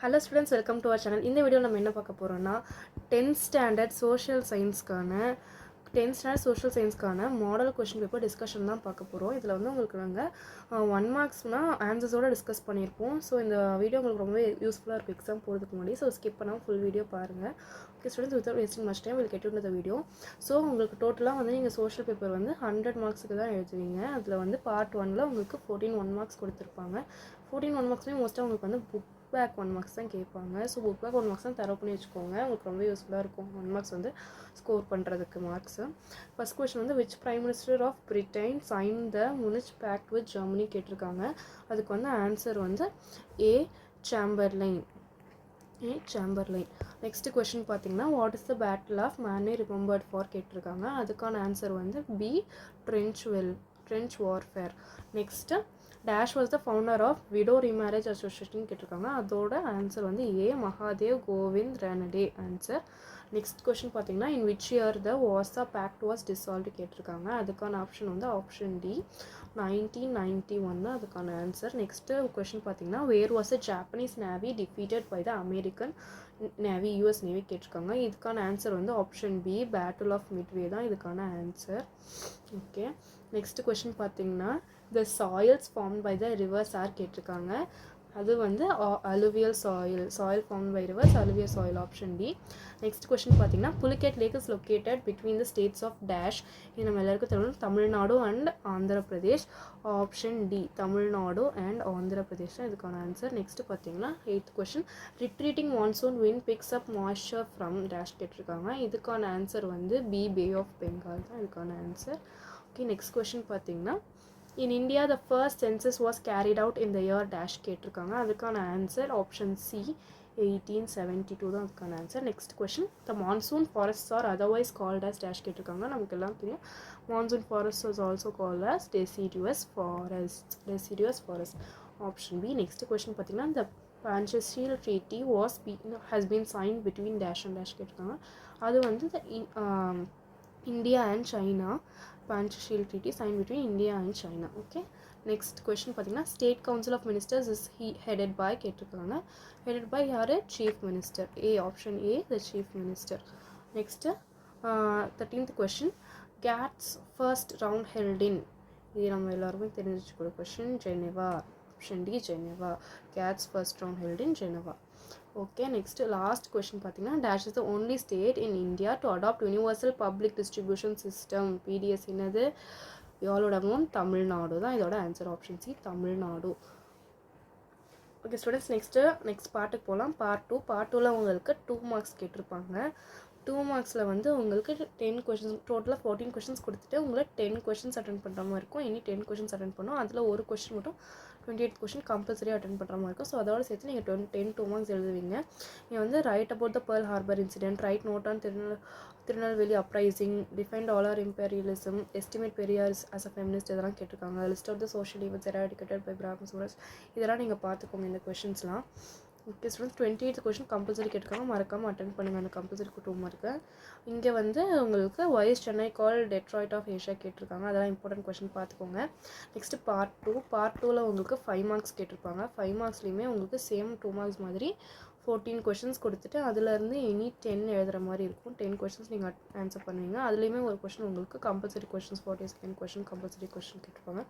Hello students, welcome to our channel. இந்த video நம்ம என்ன பார்க்க போகிறோம்னா 10th ஸ்டாண்டர்ட் சோஷியல் சயின்ஸ்க்கான மாடல் கொஷின் பேப்பர் டிஸ்கஷன் தான் பார்க்க போகிறோம். இதில் வந்து உங்களுக்கு நாங்கள் 1 மார்க்ஸ்னால் ஆன்சர்ஸோடு டிஸ்கஸ் பண்ணியிருப்போம். ஸோ இந்த வீடியோ உங்களுக்கு ரொம்பவே யூஸ்ஃபுல்லாக இருக்கும் எக்ஸாம் போகிறதுக்கு முன்னாடி. ஸோ ஸ்கிப் பண்ணாமல் ஃபுல் வீடியோ பாருங்கள். Okay students, without wasting much time will get into the video. So உங்களுக்கு டோட்டலாக வந்து நீங்கள் சோஷியல் பேப்பர் வந்து 100 மார்க்ஸுக்கு தான் எழுதுவீங்க. அதில் வந்து பார்ட் 1ல் உங்களுக்கு 14 1 மார்க்ஸ் கொடுத்துருப்பாங்க. 14 1 மார்க்ஸ்மே மோஸ்ட்டாக உங்களுக்கு வந்து புக் பேக் 1 மார்க்ஸ் தான் கேட்பாங்க. ஸோ புக் பேக் 1 மார்க்ஸ் தான் தரவு பண்ணி வச்சுக்கோங்க. உங்களுக்கு ரொம்ப யூஸ்ஃபுல்லாக இருக்கும் 1 மார்க்ஸ் வந்து ஸ்கோர் பண்ணுறதுக்கு மார்க்ஸு. ஃபர்ஸ்ட் கொஸ்டின் வந்து which prime minister of Britain sign the Munich pact with Germany கேட்டிருக்காங்க. அதுக்கு வந்து ஆன்சர் வந்து ஏ சாம்பர்லைன். நெக்ஸ்ட் கொஸ்டின் பார்த்தீங்கன்னா what is the battle of மேனே ரிமெம்பர்ட் ஃபார் கேட்டிருக்காங்க. அதுக்கான ஆன்சர் வந்து B trench warfare. Next dash was the founder of widow remarriage association கேட்டிருக்காங்க. அதோட ஆன்சர் வந்து A Mahadev Govind Ranade answer. Next question பார்த்தீங்கன்னா in which year the Warsaw fact was dissolved கேட்டிருக்காங்க. அதுக்கான ஆப்ஷன் வந்து ஆப்ஷன் டி 1991 தான் அதுக்கான ஆன்சர். நெக்ஸ்ட்டு கொஸ்டின் பார்த்தீங்கன்னா where was a Japanese navy defeated by the American navy US navy கேட்டிருக்காங்க. இதுக்கான ஆன்சர் வந்து option B battle of Midway தான் இதுக்கான ஆன்சர். ஓகே, நெக்ஸ்ட் கொஸ்டின் பார்த்தீங்கன்னா the soils formed by the rivers are கேட்டிருக்காங்க. அது வந்து alluvial soil formed by rivers, alluvial soil option D. Next question பார்த்தீங்கன்னா Pulicat lake is located between the states of dash. இது நம்ம எல்லாருக்கும் தெரியும் Tamil Nadu and Andhra Pradesh. Option D Tamil Nadu and Andhra Pradesh தான் இதுக்கான ஆன்சர். நெக்ஸ்ட் பார்த்தீங்கன்னா 8th question retreating monsoon wind picks up moisture from dash கேட்டிருக்காங்க. இதுக்கான ஆன்சர் வந்து பி பே ஆஃப் பெங்கால் தான் இதுக்கான ஆன்சர். ஓகே, நெக்ஸ்ட் கொஸ்டின் பார்த்தீங்கன்னா in India the first census was carried out in the year dash கேட்டிருக்காங்க. அதுக்கான answer option C 1872 தான் அதுக்கான answer. Next question the monsoon forests are otherwise called as dash கேட்டிருக்காங்க. நமக்கு எல்லாம் தெரியும் monsoon forests is also called as deciduous forest. Option B. Next question பார்த்தீங்கன்னா the Panchasheel treaty has been signed between dash and dash கேட்டிருக்காங்க. அது வந்து India and China. Panchasheel treaty signed between India and China. Okay, next question பார்த்தீங்கன்னா State Council of Ministers is headed by கேட்டிருக்காங்க. headed by யாரு? Chief Minister. A option A the Chief Minister. Next 13th question GATT's first round held in. இது நம்ம எல்லாருமே தெரிஞ்சுக்கக்கூடிய question. Geneva. Option D Geneva. GATT's first round held in Geneva. Okay, next last question பார்த்தீங்கன்னா dash is the only state in India to adopt universal public distribution system PDS. என்னது? y'all known Tamil Nadu தான் இதோட answer. Option C Tamil Nadu. Okay students, next பார்ட்டுக்கு போகலாம். Part 2ல உங்களுக்கு 2 marks கேட்டிருப்பாங்க. 2 மார்க்ஸில் வந்து உங்களுக்கு 10 கொஷின்ஸ் டோட்டலாக 14 கொஷின்ஸ் கொடுத்துட்டு உங்களுக்கு 10 கொஷின்ஸ் அட்டென்ட் பண்ணுற மாதிரி இருக்கும். இனி 10 கொஷின்ஸ் அட்டென்ட் பண்ணோம். அதில் ஒரு கொஷின் மட்டும் 28th கொஷின் கம்பல்சரி அட்டென்ட் பண்ணுற மாதிரி இருக்கும். ஸோ அதோட சேர்த்து நீங்கள் 2 மார்க்ஸ் எழுதுவீங்க. நீங்கள் வந்து write about the Pearl Harbor incident, write note on Tirunelveli uprising, define dollar imperialism, estimate Periyar as a feminist இதெல்லாம் கேட்டிருக்காங்க. List of the social events eradicated by Brahmans இதெல்லாம் நீங்கள் பார்த்துக்கோங்க இந்த கொஷின்ஸ்லாம். Okay students, 28th question compulsory கேட்டிருக்காங்க. மறக்காமல் அட்டென்ட் பண்ணுங்கள் அந்த கம்பல்சரி 2 மார்க்கு. இங்கே வந்து உங்களுக்கு why's Chennai call Detroit of Asia கேட்டிருக்காங்க. அதெல்லாம் இம்பார்ட்டன்ட் கொஷின் பார்த்துக்கோங்க. நெக்ஸ்ட்டு பார்ட் 2ல் உங்களுக்கு 5 மார்க்ஸ் கேட்டிருப்பாங்க. 5 மார்க்ஸ்லேயுமே உங்களுக்கு சேம் 2 மார்க்ஸ் மாதிரி 14 கொஷின்ஸ் கொடுத்துட்டு அதுலேருந்து இனி 10 எழுதுகிற மாதிரி இருக்கும். 10 கொஷின்ஸ் நீங்கள் ஆன்சர் பண்ணுவீங்க. அதுலேயுமே ஒரு கொஷின் உங்களுக்கு compulsory questions 42nd question compulsory question கேட்டிருப்பாங்க.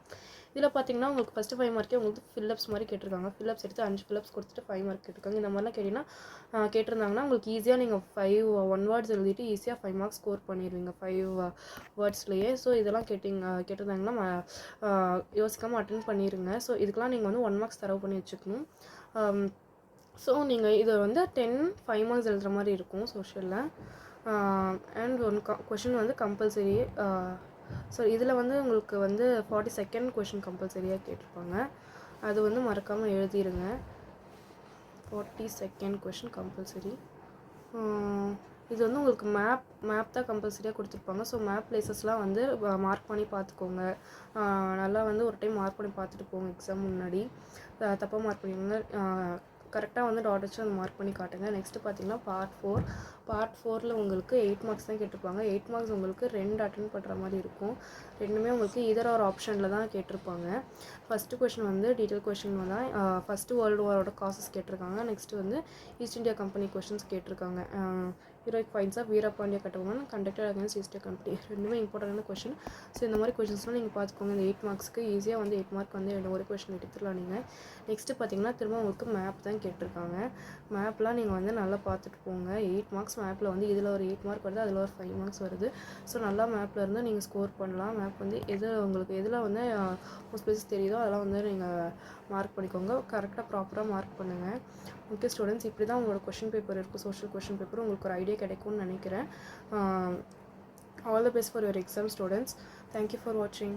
இதில் பார்த்தீங்கன்னா உங்களுக்கு ஃபஸ்ட்டு 5 மார்க்கே உங்களுக்கு ஃபில்லப்ஸ் மாதிரி கேட்டிருக்காங்க. ஃபில்லப்ஸ் எடுத்து 5 ஃபில்லப்ஸ் கொடுத்துட்டு 5 மார்க் கேட்டிருக்காங்க. இந்த மாதிரிலாம் கேட்டிருந்தாங்கன்னா உங்களுக்கு ஈஸியாக நீங்கள் 5 1 வேர்ட்ஸ் எழுதிட்டு ஈஸியாக 5 மார்க்ஸ் ஸ்கோர் பண்ணிடுவீங்க 5 வேர்ட்ஸ்லேயே. ஸோ இதெல்லாம் கேட்டிருந்தாங்கன்னா யோசிக்காமல் அட்டென்ட் பண்ணிடுங்க. ஸோ இதுக்கெலாம் நீங்கள் வந்து 1 மார்க்ஸ் தரவு பண்ணி வச்சுக்கணும். ஸோ நீங்கள் இதை வந்து 5 மார்க்ஸ் எழுதுகிற மாதிரி இருக்கும் சோஷியலில். அண்ட் ஒன் கொஷின் வந்து கம்பல்சரி. ஸோ இதில் வந்து உங்களுக்கு வந்து 42nd கொஷின் கம்பல்சரியாக கேட்டிருப்பாங்க. அது வந்து மறக்காமல் எழுதிடுங்க. 42nd question compulsory. இது வந்து உங்களுக்கு மேப் தான் கம்பல்சரியாக கொடுத்துருப்பாங்க. ஸோ மேப் பிளேசஸ்லாம் வந்து மார்க் பண்ணி பார்த்துக்கோங்க. நல்லா வந்து ஒரு டைம் மார்க் பண்ணி பார்த்துட்டு போங்க எக்ஸாம் முன்னாடி. தப்பாக மார்க் பண்ணிக்கோங்க. கரெக்டாக வந்து டாட் வச்சு அந்த மார்க் பண்ணி காட்டுங்க. நெக்ஸ்ட்டு பார்த்தீங்கன்னா பார்ட் ஃபோரில் உங்களுக்கு 8 மார்க்ஸ் தான் கேட்டிருப்பாங்க. 8 மார்க்ஸ் உங்களுக்கு 2 அட்டன் பண்ணுற மாதிரி இருக்கும். ரெண்டுமே உங்களுக்கு இதர் ஒரு ஆப்ஷனில் தான் கேட்டிருப்பாங்க. ஃபஸ்ட்டு கொஷின் வந்து டீட்டெயில் கொஷின் தான். ஃபஸ்ட்டு வேர்ல்டு வாரோட காசஸ் கேட்டிருக்காங்க. நெக்ஸ்ட்டு வந்து ஈஸ்ட் இந்தியா கம்பெனி கொஷின்ஸ் கேட்டிருக்காங்க. Heroic fights of Veerapandiya Kattabomman conducted against East India company. ரெண்டுமே இம்பார்ட்டண்டான கொஷின். ஸோ இந்த மாதிரி கொஷின்ஸ்லாம் நீங்கள் பார்த்துக்கோங்க. இந்த 8 மார்க்ஸ்க்கு ஈஸியாக வந்து 8 மார்க் வந்து ஒரு கொஷின் எடுத்துடலாம் நீங்கள். நெக்ஸ்ட்டு பார்த்தீங்கன்னா திரும்ப உங்களுக்கு மேப் தான் கேட்டிருக்காங்க. மேப்லாம் நீங்கள் வந்து நல்லா பார்த்துட்டு போங்க. 8 மார்க்ஸ் மேப்பில் வந்து இதில் ஒரு 8 மார்க் வருது, அதில் ஒரு 5 மார்க்ஸ் வருது. ஸோ நல்லா மேப்பில் இருந்து நீங்கள் ஸ்கோர் பண்ணலாம். மேப் வந்து உங்களுக்கு எதில் வந்து ஸ்பேசஸ் தெரியுதோ அதெல்லாம் வந்து நீங்கள் மார்க் பண்ணிக்கோங்க. கரெக்டாக ப்ராப்பராக மார்க் பண்ணுங்கள். ஓகே ஸ்டூடெண்ட்ஸ், இப்படி தான் உங்களோட கொஷின் பேப்பர் இருக்குது. சோஷியல் கொஷின் பேப்பர் உங்களுக்கு ஒரு ஐடியா கிடைக்கும்னு நினைக்கிறேன். All the best for your exam students. Thank you for வாட்சிங்.